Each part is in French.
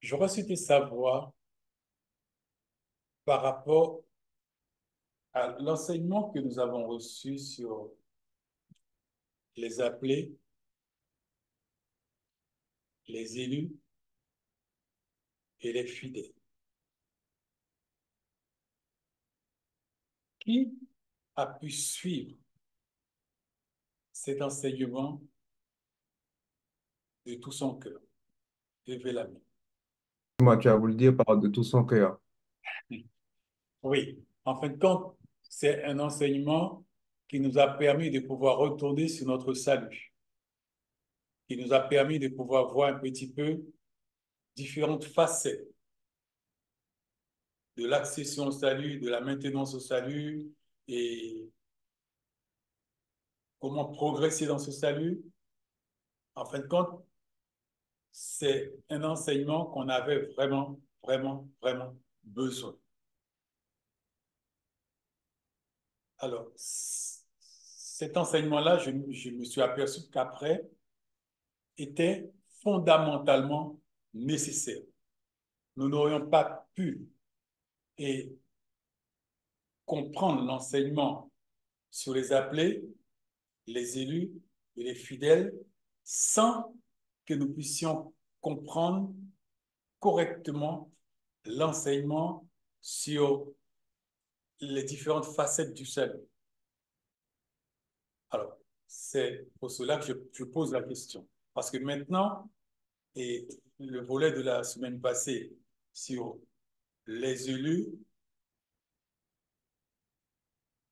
J'aurais souhaité savoir par rapport à l'enseignement que nous avons reçu sur les appelés, les élus et les fidèles. Qui a pu suivre cet enseignement de tout son cœur? Levez la main. Moi, tu as voulu dire par de tout son cœur. Oui, en fin de compte, c'est un enseignement qui nous a permis de pouvoir retourner sur notre salut, qui nous a permis de pouvoir voir un petit peu différentes facettes de l'accession au salut, de la maintenance au salut et comment progresser dans ce salut. En fin de compte, c'est un enseignement qu'on avait vraiment besoin. Alors, cet enseignement-là, je me suis aperçu qu'après, était fondamentalement nécessaire. Nous n'aurions pas pu et comprendre l'enseignement sur les appelés, les élus et les fidèles sans que nous puissions comprendre correctement l'enseignement sur les différentes facettes du salut. Alors, c'est pour cela que je pose la question. Parce que maintenant, et le volet de la semaine passée sur les élus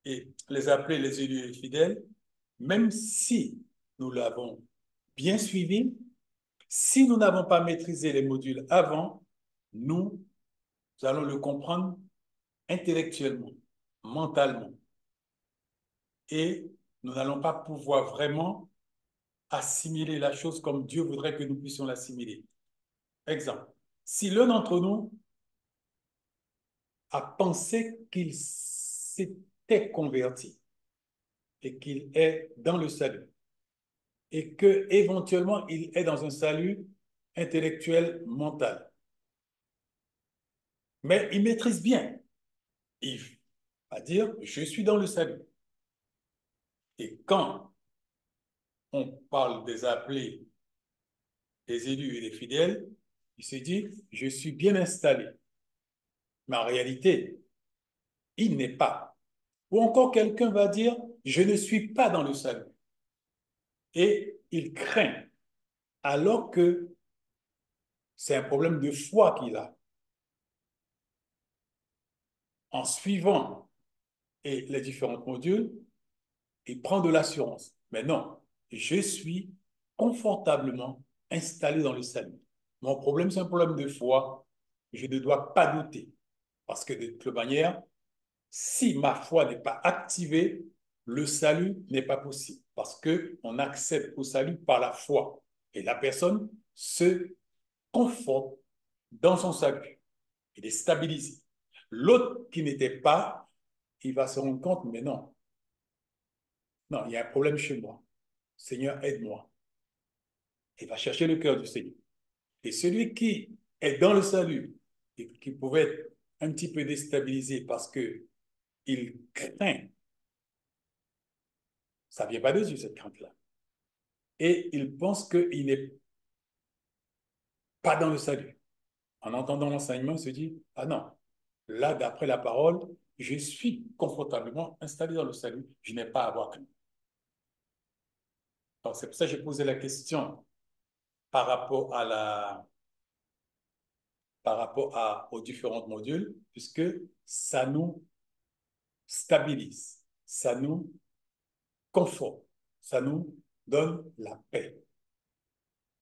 et les appelés, les élus et les fidèles, même si nous l'avons bien suivi, si nous n'avons pas maîtrisé les modules avant, nous allons le comprendre intellectuellement, mentalement, et nous n'allons pas pouvoir vraiment assimiler la chose comme Dieu voudrait que nous puissions l'assimiler. Exemple, si l'un d'entre nous a pensé qu'il s'était converti et qu'il est dans le salut, et que éventuellement il est dans un salut intellectuel, mental, mais il maîtrise bien, il va dire, je suis dans le salut. Et quand on parle des appelés, des élus et des fidèles, il se dit, je suis bien installé. Mais en réalité, il n'est pas. Ou encore quelqu'un va dire, je ne suis pas dans le salut. Et il craint, alors que c'est un problème de foi qu'il a. En suivant les différents modules, il prend de l'assurance. Mais non, je suis confortablement installé dans le salut. Mon problème, c'est un problème de foi. Je ne dois pas douter. Parce que de toute manière, si ma foi n'est pas activée, le salut n'est pas possible. Parce qu'on accède au salut par la foi. Et la personne se conforte dans son salut. Il est stabilisé. L'autre qui n'était pas, il va se rendre compte, mais non, non, il y a un problème chez moi. Seigneur, aide-moi. Il va chercher le cœur du Seigneur. Et celui qui est dans le salut et qui pouvait être un petit peu déstabilisé parce que il craint, ça ne vient pas de Dieu, cette crainte-là. Et il pense qu'il n'est pas dans le salut. En entendant l'enseignement, il se dit, ah non, là, d'après la parole, je suis confortablement installé dans le salut, je n'ai pas à avoir crainte. Donc, c'est pour ça que j'ai posé la question par rapport à aux différents modules, puisque ça nous stabilise, ça nous conforte, ça nous donne la paix.